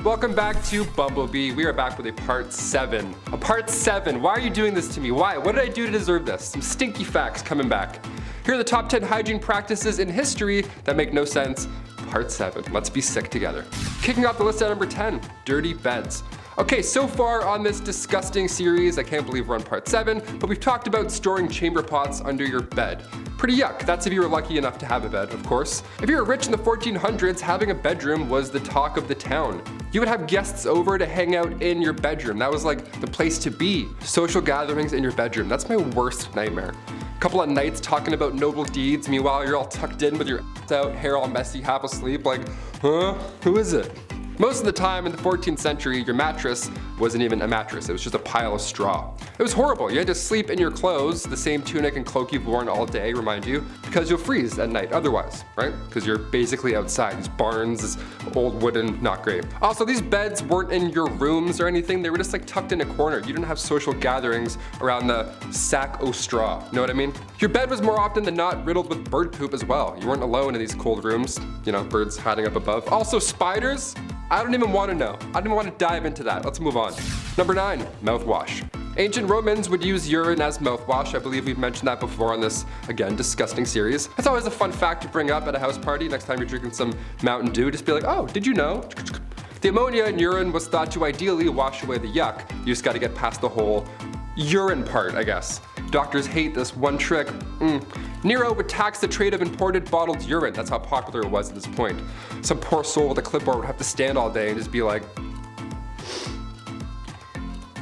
Welcome back to Bumblebee. We are back with a part 7. A part 7. Why are you doing this to me? Why? What did I do to deserve this? Some stinky facts coming back. Here are the top 10 hygiene practices in history that make no sense. Part 7. Let's be sick together. Kicking off the list at number 10, dirty beds. Okay, so far on this disgusting series, I can't believe we're on part 7, but we've talked about storing chamber pots under your bed. Pretty yuck. That's if you were lucky enough to have a bed, of course. If you were rich in the 1400s, having a bedroom was the talk of the town. You would have guests over to hang out in your bedroom. That was like the place to be. Social gatherings in your bedroom. That's my worst nightmare. Couple of nights talking about noble deeds, meanwhile you're all tucked in with your ass out, hair all messy, half asleep, like, huh? Who is it? Most of the time in the 14th century, your mattress wasn't even a mattress, it was just a pile of straw. It was horrible. You had to sleep in your clothes, the same tunic and cloak you've worn all day, remind you, because you'll freeze at night otherwise, right? Because you're basically outside. These barns, this old wooden, not great. Also, these beds weren't in your rooms or anything, they were just like tucked in a corner. You didn't have social gatherings around the sack o' straw, you know what I mean? Your bed was more often than not riddled with bird poop as well. You weren't alone in these cold rooms, you know, birds hiding up above. Also, spiders? I don't even want to know. I don't even want to dive into that. Let's move on. Number 9, mouthwash. Ancient Romans would use urine as mouthwash. I believe we've mentioned that before on this, again, disgusting series. That's always a fun fact to bring up at a house party. Next time you're drinking some Mountain Dew, just be like, oh, did you know? The ammonia in urine was thought to ideally wash away the yuck. You just got to get past the whole urine part, I guess. Doctors hate this one trick. Nero would tax the trade of imported bottled urine. That's how popular it was at this point. Some poor soul with a clipboard would have to stand all day and just be like,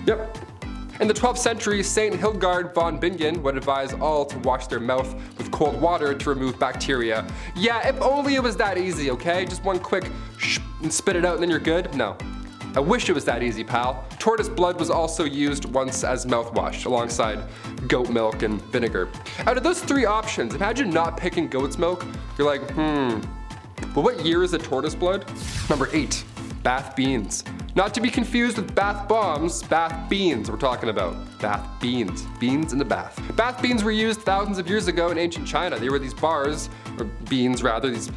yep. In the 12th century, Saint Hildegard von Bingen would advise all to wash their mouth with cold water to remove bacteria. Yeah, if only it was that easy, okay? Just one quick shh and spit it out and then you're good? No. I wish it was that easy, pal. Tortoise blood was also used once as mouthwash, alongside goat milk and vinegar. Out of those 3 options, imagine not picking goat's milk. You're like, but what year is the tortoise blood? Number 8, bath beans. Not to be confused with bath bombs, bath beans we're talking about. Bath beans, beans in the bath. Bath beans were used thousands of years ago in ancient China. They were these bars, or beans rather, these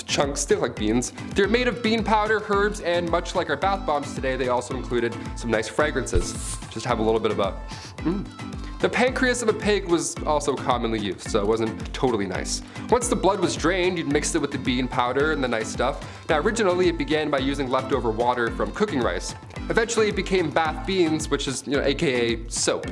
chunks, they look like beans. They're made of bean powder, herbs, and much like our bath bombs today, they also included some nice fragrances. Just have a little bit of a The pancreas of a pig was also commonly used, so it wasn't totally nice. Once the blood was drained, you'd mix it with the bean powder and the nice stuff. Now originally it began by using leftover water from cooking rice. Eventually it became bath beans, which is, aka soap.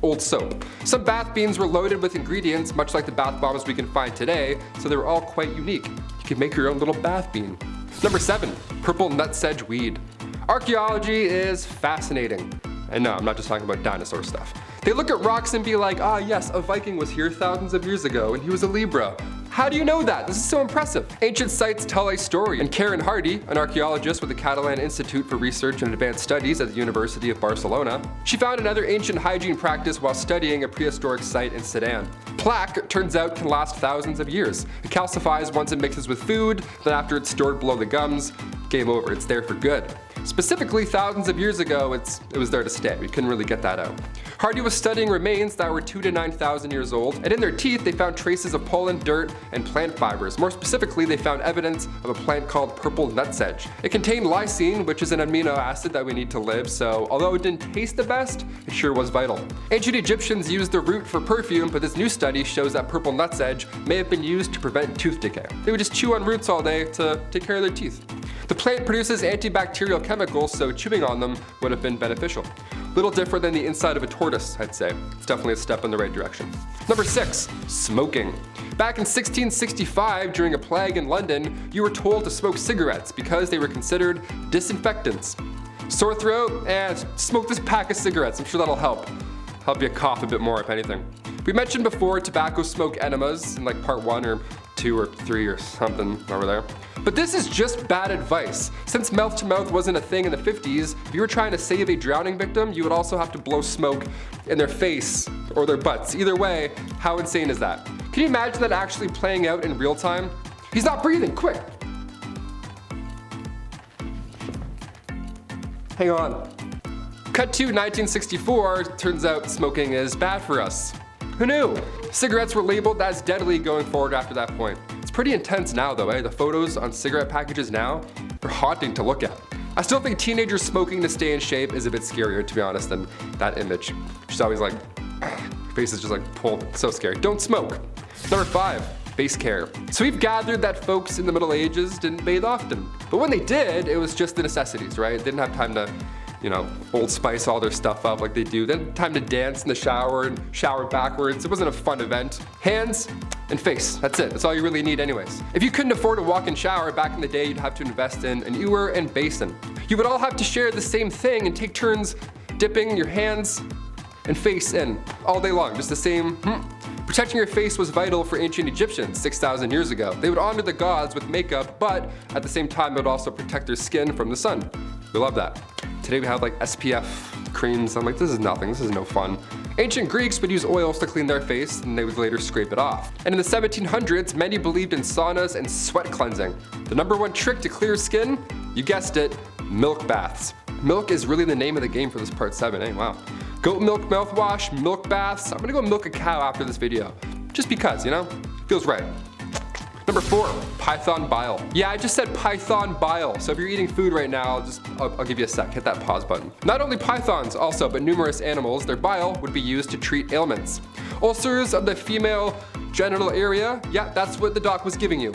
Old soap. Some bath beans were loaded with ingredients, much like the bath bombs we can find today, so they were all quite unique. You could make your own little bath bean. Number 7, purple nutsedge weed. Archaeology is fascinating. And no, I'm not just talking about dinosaur stuff. They look at rocks and be like, ah yes, a Viking was here thousands of years ago and he was a Libra. How do you know that? This is so impressive. Ancient sites tell a story, and Karen Hardy, an archaeologist with the Catalan Institute for Research and Advanced Studies at the University of Barcelona, she found another ancient hygiene practice while studying a prehistoric site in Sudan. Plaque, turns out, can last thousands of years. It calcifies once it mixes with food, then after it's stored below the gums, game over, it's there for good. Specifically, thousands of years ago, it was there to stay. We couldn't really get that out. Hardy was studying remains that were 2,000 to 9,000 years old, and in their teeth they found traces of pollen, dirt, and plant fibers. More specifically, they found evidence of a plant called purple nutsedge. It contained lysine, which is an amino acid that we need to live, so although it didn't taste the best, it sure was vital. Ancient Egyptians used the root for perfume, but this new study shows that purple nutsedge may have been used to prevent tooth decay. They would just chew on roots all day to take care of their teeth. The plant produces antibacterial chemicals, so chewing on them would have been beneficial. Little different than the inside of a tortoise, I'd say. It's definitely a step in the right direction. Number 6, smoking. Back in 1665, during a plague in London, you were told to smoke cigarettes because they were considered disinfectants. Sore throat? Smoke this pack of cigarettes. I'm sure that'll help. Help you cough a bit more, if anything. We mentioned before tobacco smoke enemas in like part 1 or 2 or 3 or something over there. But this is just bad advice. Since mouth-to-mouth wasn't a thing in the 50s, if you were trying to save a drowning victim, you would also have to blow smoke in their face or their butts. Either way, how insane is that? Can you imagine that actually playing out in real time? He's not breathing, quick! Hang on. Cut to 1964, turns out smoking is bad for us. Who knew? Cigarettes were labeled as deadly going forward after that point. It's pretty intense now though, eh? The photos on cigarette packages now, they're haunting to look at. I still think teenagers smoking to stay in shape is a bit scarier, to be honest, than that image. She's always like, her face is just like pulled. So scary. Don't smoke. Number 5, face care. So we've gathered that folks in the Middle Ages didn't bathe often. But when they did, it was just the necessities, right? They didn't have time to, Old Spice all their stuff up like they do. They didn't have time to dance in the shower and shower backwards. It wasn't a fun event. Hands and face, that's it. That's all you really need anyways. If you couldn't afford a walk-in shower back in the day, you'd have to invest in an ewer and basin. You would all have to share the same thing and take turns dipping your hands and face in all day long, just the same. Protecting your face was vital for ancient Egyptians 6,000 years ago. They would honor the gods with makeup, but at the same time, it would also protect their skin from the sun. We love that. Today we have like SPF creams. I'm like, this is nothing, this is no fun. Ancient Greeks would use oils to clean their face, and they would later scrape it off. And in the 1700s, many believed in saunas and sweat cleansing. The number one trick to clear skin, you guessed it, milk baths. Milk is really the name of the game for this part 7, eh? Wow. Goat milk mouthwash, milk baths. I'm gonna go milk a cow after this video. Just because, feels right. Number 4, python bile. Yeah, I just said python bile. So if you're eating food right now, I'll give you a sec, hit that pause button. Not only pythons also, but numerous animals, their bile would be used to treat ailments. Ulcers of the female genital area, yeah, that's what the doc was giving you.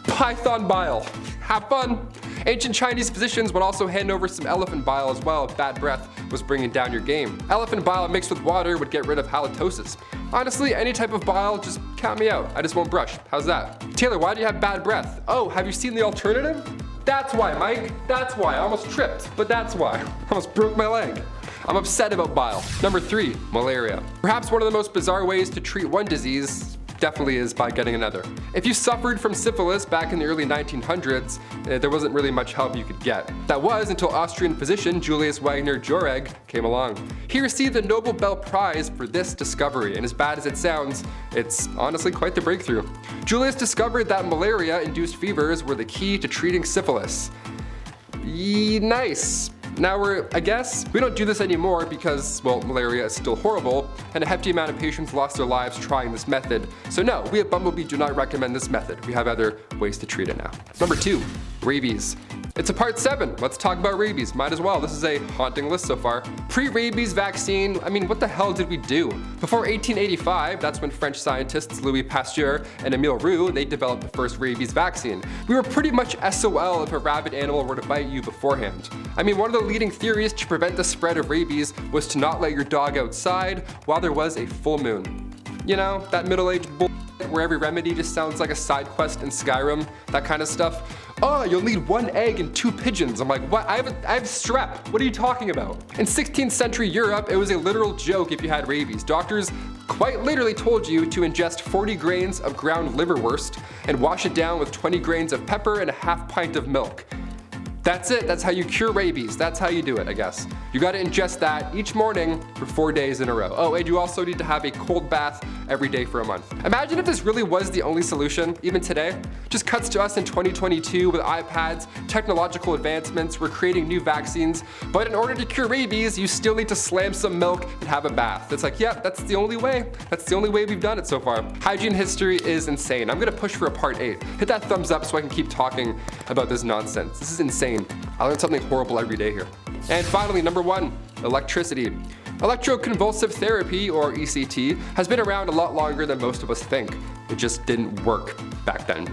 Python bile. Have fun. Ancient Chinese physicians would also hand over some elephant bile as well if bad breath was bringing down your game. Elephant bile mixed with water would get rid of halitosis. Honestly, any type of bile, just count me out. I just won't brush. How's that? Taylor, why do you have bad breath? Oh, have you seen the alternative? That's why, Mike. That's why. I almost tripped, but that's why. I almost broke my leg. I'm upset about bile. Number 3, malaria. Perhaps one of the most bizarre ways to treat one disease definitely is by getting another. If you suffered from syphilis back in the early 1900s, there wasn't really much help you could get. That was until Austrian physician Julius Wagner Jauregg came along. He received the Nobel Bell Prize for this discovery, and as bad as it sounds, it's honestly quite the breakthrough. Julius discovered that malaria-induced fevers were the key to treating syphilis. Nice. Now I guess, we don't do this anymore because, well, malaria is still horrible, and a hefty amount of patients lost their lives trying this method. So no, we at Bumblebee do not recommend this method. We have other ways to treat it now. Number 2, rabies. It's a part 7. Let's talk about rabies. Might as well. This is a haunting list so far. Pre-rabies vaccine, I mean, what the hell did we do? Before 1885, that's when French scientists Louis Pasteur and Emile Roux, they developed the first rabies vaccine. We were pretty much SOL if a rabid animal were to bite you beforehand. I mean, one of the leading theories to prevent the spread of rabies was to not let your dog outside while there was a full moon. That middle-aged bull where every remedy just sounds like a side quest in Skyrim, that kind of stuff. Oh, you'll need 1 egg and 2 pigeons. I'm like, what? I have strep. What are you talking about? In 16th century Europe, it was a literal joke if you had rabies. Doctors quite literally told you to ingest 40 grains of ground liverwurst and wash it down with 20 grains of pepper and a half pint of milk. That's it. That's how you cure rabies. That's how you do it, I guess. You gotta ingest that each morning for 4 days in a row. Oh, and you also need to have a cold bath every day for a month. Imagine if this really was the only solution, even today. Just cuts to us in 2022 with iPads, technological advancements, we're creating new vaccines, but in order to cure rabies, you still need to slam some milk and have a bath. It's like, yeah, that's the only way. That's the only way we've done it so far. Hygiene history is insane. I'm gonna push for a part 8. Hit that thumbs up so I can keep talking about this nonsense. This is insane. I learn something horrible every day here. And finally, number 1, electricity. Electroconvulsive therapy, or ECT, has been around a lot longer than most of us think. It just didn't work back then,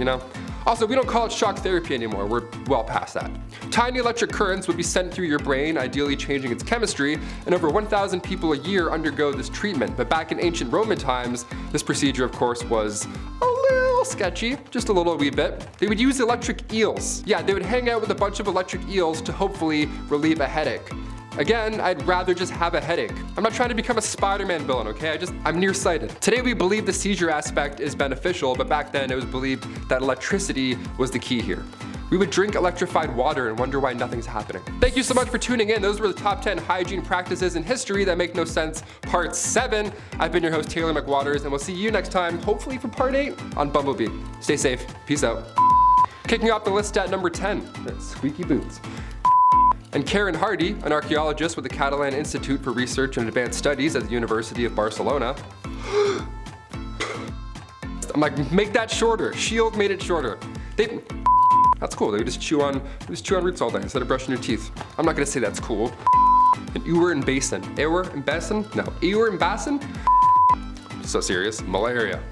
Also, we don't call it shock therapy anymore. We're well past that. Tiny electric currents would be sent through your brain, ideally changing its chemistry, and over 1,000 people a year undergo this treatment. But back in ancient Roman times, this procedure, of course, was a little sketchy, just a little wee bit. They would use electric eels. Yeah, they would hang out with a bunch of electric eels to hopefully relieve a headache. Again, I'd rather just have a headache. I'm not trying to become a Spider-Man villain, okay? I'm nearsighted. Today we believe the seizure aspect is beneficial, but back then it was believed that electricity was the key here. We would drink electrified water and wonder why nothing's happening. Thank you so much for tuning in. Those were the top 10 hygiene practices in history that make no sense, part 7. I've been your host, Taylor McWaters, and we'll see you next time, hopefully for part 8 on Bumblebee. Stay safe. Peace out. Kicking off the list at number 10, that's squeaky boots. And Karen Hardy, an archaeologist with the Catalan Institute for Research and Advanced Studies at the University of Barcelona. I'm like, make that shorter. Shield made it shorter. That's cool. They just chew on roots all day instead of brushing your teeth. I'm not gonna say that's cool. An ewer and basin. Ewer and basin? No. Ewer and basin? So serious. Malaria.